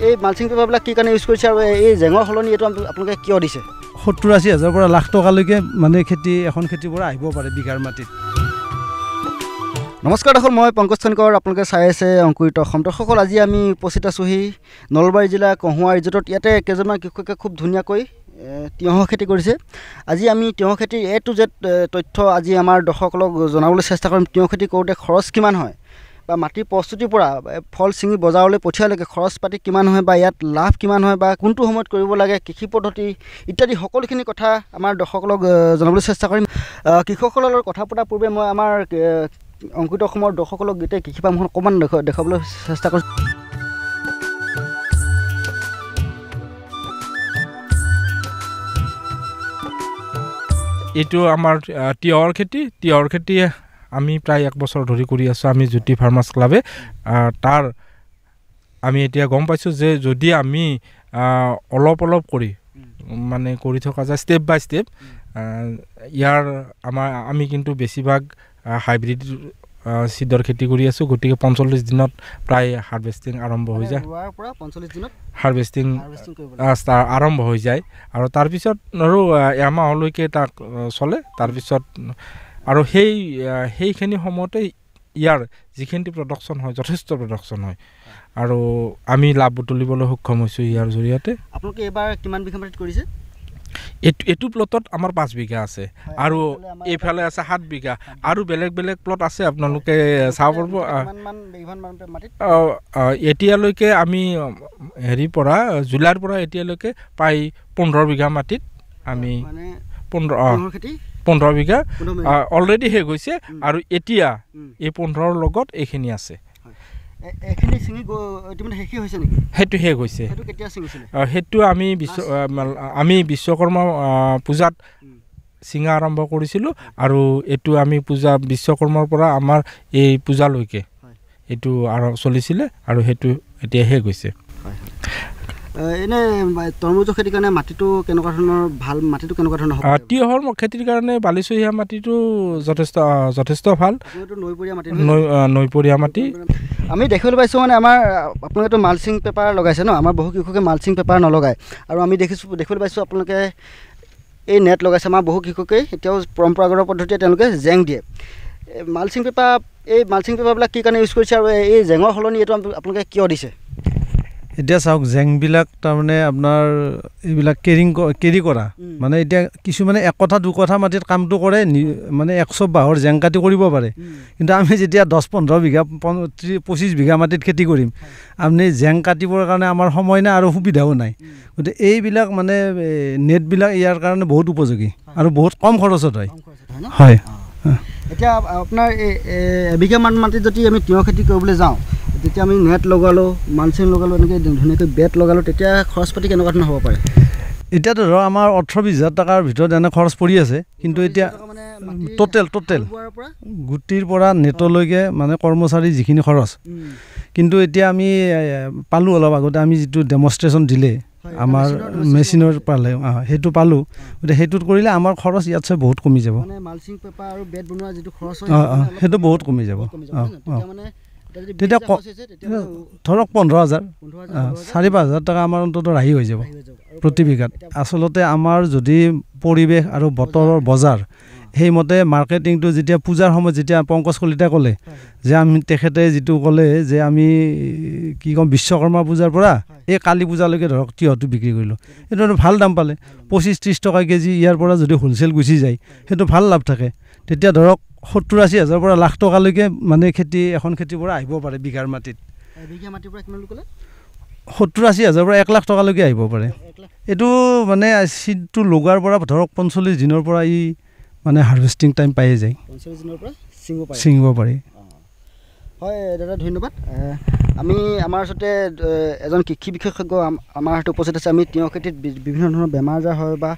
এই মালচিং পেপাৰবিলাক কি কাৰণে ইউজ কৰিছে আৰু এই জেঙৰ সলনি এইটো আপোনালোকে কিয় দিছে? 70-80 হাজাৰৰ পৰা লাখ টকালৈকে মানে এখন খেতিৰ পৰা আহিব পাৰে বিঘাৰ মাটিত। নমস্কাৰ দৰ্শক, মই পংকজ খনিকৰ, আপোনালোকে চাই আছে অংকুৰিত অসম। দৰ্শকসকল, আজি আমি উপস্থিত আছোঁহি নলবাৰী জিলা কহুৱা ৰিজৰ্টত। ইয়াতে কেইজনমান কৃষকে খুব ধুনীয়াকৈ তিয়ঁহৰ খেতি কৰিছে। আজি আমি তিয়ঁহ খেতিৰ A to Z তথ্য আজি আমাৰ দৰ্শকসকলক জনাবলৈ চেষ্টা কৰিম। তিয়ঁহ খেতি কৰোঁতে খৰচ কিমান হয়, বা মাটিৰ প্ৰস্তুতিৰ পৰা ফল ছিঙি বজাৰলৈ পঠিয়ালৈকে খৰচ পাতি কিমান হয়, বা ইয়াত লাভ কিমান হয়, বা কোনটো সময়ত কৰিব লাগে, কৃষি পদ্ধতি ইত্যাদি সকলোখিনি কথা আমাৰ দৰ্শকসকলক জনাবলৈ চেষ্টা কৰিম। কৃষকসকলৰ লগত কথা পতাৰ পূৰ্বে মই আমাৰ অংকুৰিত অসমৰ দৰ্শকসকলক গোটেই কৃষি ফাৰ্মখন অকণমান দেখাবলৈ চেষ্টা কৰিছোঁ। এইটো আমাৰ তিয়ঁহৰ খেতি আমি প্ৰায় 1 বছৰ ধৰি কৰি আছোঁ আমি জ্যোতি ফাৰ্মাৰ্ছ ক্লাবে। তাৰ আমি এতিয়া গম পাইছোঁ যে যদি আমি অলপ কৰি মানে কৰি থকা যায় ষ্টেপ বাই ষ্টেপ, আমি কিন্তু বেছিভাগ হাইব্ৰিড চিডৰ খেতি কৰি আছোঁ। গতিকে 45 দিনত প্ৰায় হাৰ্ভেষ্টিং আৰম্ভ হৈ যায়। হাৰ্ভেষ্টিং আৰম্ভ হৈ যায় আৰু তাৰপিছত আৰু এমাহলৈকে তাক চলে। তাৰপিছত আৰু সেইখিনি সময়তে ইয়াৰ যিখিনি প্ৰডাকশ্যন হয়, যথেষ্ট প্ৰডাকশ্যন হয় আৰু আমি লাভ বুটলিবলৈ সক্ষম হৈছোঁ ইয়াৰ জৰিয়তে। আপোনালোকে এইবাৰ কিমান বিঘা মাটিত কৰিছে? এইটো প্লটত আমাৰ 5 বিঘা আছে আৰু এইফালে আছে 7 বিঘা আৰু বেলেগ প্লট আছে, আপোনালোকে চাব পাৰিব। এতিয়ালৈকে আমি পৰা জুলাইৰ পৰা এতিয়ালৈকে প্ৰায় 15 বিঘা মাটিত আমি 15 বিঘা অলৰেডি শেষ হৈছে আৰু এতিয়া এই 15ৰ লগত এইখিনি আছে। সেইটো শেষ হৈছে। সেইটো আমি বিশ্বকৰ্মা পূজাত ছিঙা আৰম্ভ কৰিছিলোঁ আৰু এইটো আমি বিশ্বকৰ্মাৰ পৰা আমাৰ এই পূজালৈকে এইটো চলিছিলে আৰু সেইটো এতিয়া শেষ হৈছে। এনে তৰমুজৰ খেতিৰ কাৰণে মাটিটো কেনেকুৱা ধৰণৰ ভাল? মাটিটো কেনেকুৱা ধৰণৰ? তিয়ঁহৰ খেতিৰ কাৰণে বালিচহীয়া মাটিটো যথেষ্ট ভাল, নৈপৰীয়া মাটি। আমি দেখিবলৈ পাইছোঁ মানে আমাৰ আপোনালোকেতো মালচিং পেপাৰ লগাইছে ন, আমাৰ বহু কৃষকে মালচিং পেপাৰ নলগায় আৰু আমি দেখিবলৈ পাইছোঁ আপোনালোকে এই নেট লগাইছে। আমাৰ বহু কৃষকে এতিয়াও পৰম্পৰাগত পদ্ধতিৰে তেওঁলোকে জেং দিয়ে। এই মালচিং পেপাৰবিলাক কি কাৰণে ইউজ কৰিছে আৰু এই জেঙৰ সলনি এইটো আপোনালোকে কিয় দিছে? এতিয়া চাওক, জেংবিলাক তাৰমানে আপোনাৰ এইবিলাক কেৰি কৰা মানে এতিয়া কিছুমানে 1 কঠা 2 কঠা মাটিত কামটো কৰে, মানে 100 বাঁহৰ জেং কাটি কৰিব পাৰে। কিন্তু আমি যেতিয়া 10-15 বিঘা 25 বিঘা মাটিত খেতি কৰিম, আপুনি জেং কাটিবৰ কাৰণে আমাৰ সময় নাই আৰু সুবিধাও নাই। গতিকে এইবিলাক মানে নেটবিলাক ইয়াৰ কাৰণে বহুত উপযোগী আৰু বহুত কম খৰচত হয়। এতিয়া আপোনাৰ এবিঘামান মাটিত যদি আমি তিয়ঁহ খেতি কৰিবলৈ যাওঁ, তেতিয়া আমি নেট লগালোঁ, মালচিং লগালোঁ, এনেকৈ ধুনীয়াকৈ বেট লগালোঁ, তেতিয়া খৰচ পাতি কেনেকুৱা ধৰণৰ হ'ব পাৰে? এতিয়াতো ধৰক আমাৰ 18-20 হাজাৰ টকাৰ ভিতৰত এনে খৰচ পৰি আছে। কিন্তু এতিয়া টোটেল গুটিৰ পৰা নেটলৈকে মানে কৰ্মচাৰী যিখিনি খৰচ, কিন্তু এতিয়া আমি পালোঁ অলপ আগতে, আমি যিটো ডেমনষ্ট্ৰেশ্যন দিলে আমাৰ মেচিনৰ পালে সেইটো পালোঁ। গতিকে সেইটোত কৰিলে আমাৰ খৰচ ইয়াতছে বহুত কমি যাব। সেইটো বহুত কমি যাব। তেতিয়া ধৰক 15,000 4-5 হাজাৰ টকা আমাৰ অন্ততঃ ৰাহি হৈ যাব প্ৰতি বিঘাত। আচলতে আমাৰ যদি পৰিৱেশ আৰু বতৰৰ বজাৰ সেইমতে মাৰ্কেটিংটো যেতিয়া পূজাৰ সময়ত যেতিয়া পংকজ কলিতাই ক'লে যে তেখেতে যিটো ক'লে যে আমি কি ক'ম বিশ্বকৰ্মা পূজাৰ পৰা এই কালী পূজালৈকে ধৰক তিয়ঁহটো বিক্ৰী কৰিলোঁ, এইটো ভাল দাম পালে। 25-30 টকা কেজি ইয়াৰ পৰা যদি হোলচেল গুচি যায় সেইটো ভাল লাভ থাকে। তেতিয়া ধৰক 70-80 হাজাৰৰ পৰা লাখ টকালৈকে মানে এখন খেতিৰ পৰা আহিব পাৰে বিঘাৰ মাটিত। 70-80 হাজাৰৰ পৰা 1 লাখ টকালৈকে আহিব পাৰে। এইটো মানে চিডটো লগোৱাৰ পৰা ধৰক 45 দিনৰ পৰা মানে হাৰ্ভেষ্টিং টাইম পায়ে যায়, 45 দিনৰ পৰা ছিঙিব পাৰি। হয় দাদা, ধন্যবাদ। আমাৰ ওচৰতে এজন কৃষি বিশেষজ্ঞ আমাৰ হাতত উপস্থিত আছে। আমি তিয়ঁহ খেতিত বিভিন্ন ধৰণৰ বেমাৰ আজাৰ হয় বা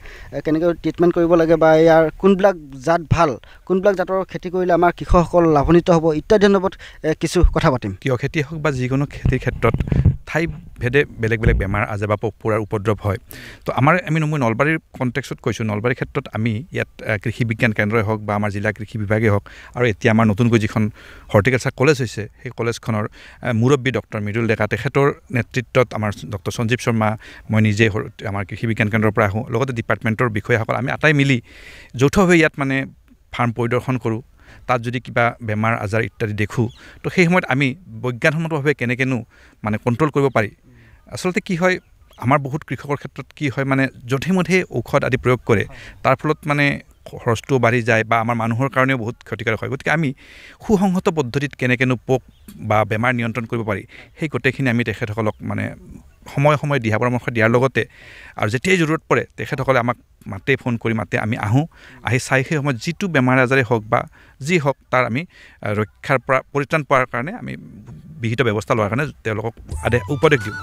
কেনেকৈ ট্ৰিটমেণ্ট কৰিব লাগে, বা ইয়াৰ কোনবিলাক জাত ভাল, কোনবিলাক জাতৰ খেতি কৰিলে আমাৰ কৃষকসকল লাভান্বিত হ'ব ইত্যাদি ধৰণৰ কিছু কথা পাতিম। তিয়ঁহ খেতি হওক বা যিকোনো খেতিৰ ক্ষেত্ৰত ঠাই ভেদে বেলেগ বেলেগ বেমাৰ আজাৰ বা পোক পৰুৱাৰ উপদ্ৰৱ হয় তো আমি নলবাৰীৰ কণ্টেক্সত কৈছোঁ নলবাৰীৰ ক্ষেত্ৰত আমি ইয়াত কৃষি বিজ্ঞান কেন্দ্ৰই হওক বা আমাৰ জিলা কৃষি বিভাগেই হওক আৰু এতিয়া আমাৰ নতুনকৈ যিখন হৰ্টিকালচাৰ কলেজ হৈছে সেই কলেজখনৰ মুৰব্বী ডক্টৰ মৃদুল ডেকা তেখেতৰ নেতৃত্বত আমাৰ ডক্টৰ সঞ্জীৱ শৰ্মা মই নিজে আমাৰ কৃষি বিজ্ঞান কেন্দ্ৰৰ পৰা আহোঁ লগতে ডিপাৰ্টমেণ্টৰ বিষয়াসকল আমি আটাই মিলি যৌথভাৱে ইয়াত মানে ফাৰ্ম পৰিদৰ্শন কৰোঁ তাত যদি কিবা বেমাৰ আজাৰ ইত্যাদি দেখোঁ তো সেই সময়ত আমি বৈজ্ঞানসন্মতভাৱে কেনেকৈনো মানে কণ্ট্ৰল কৰিব পাৰি আচলতে কি হয় আমাৰ বহুত কৃষকৰ ক্ষেত্ৰত কি হয় মানে যধে মধে ঔষধ আদি প্ৰয়োগ কৰে তাৰ ফলত মানে খৰচটোও বাঢ়ি যায় বা আমাৰ মানুহৰ কাৰণেও বহুত ক্ষতিকাৰক হয় গতিকে আমি সুসংহত পদ্ধতিত কেনেকৈনো পোক বা বেমাৰ নিয়ন্ত্ৰণ কৰিব পাৰি সেই গোটেইখিনি আমি তেখেতসকলক মানে সময়ে দিহা পৰামৰ্শ দিয়াৰ লগতে আৰু যেতিয়াই জৰুৰত পৰে তেখেতসকলে আমাক ফোন কৰি মাতে আমি আহোঁ আহি চাই সেই সময়ত যিটো বেমাৰ আজাৰে হওক বা যি হওক তাৰ আমি ৰক্ষাৰ পৰা পৰিত্ৰাণ পোৱাৰ কাৰণে আমি বিহিত ব্যৱস্থা লোৱাৰ কাৰণে তেওঁলোকক উপদেশ দিওঁ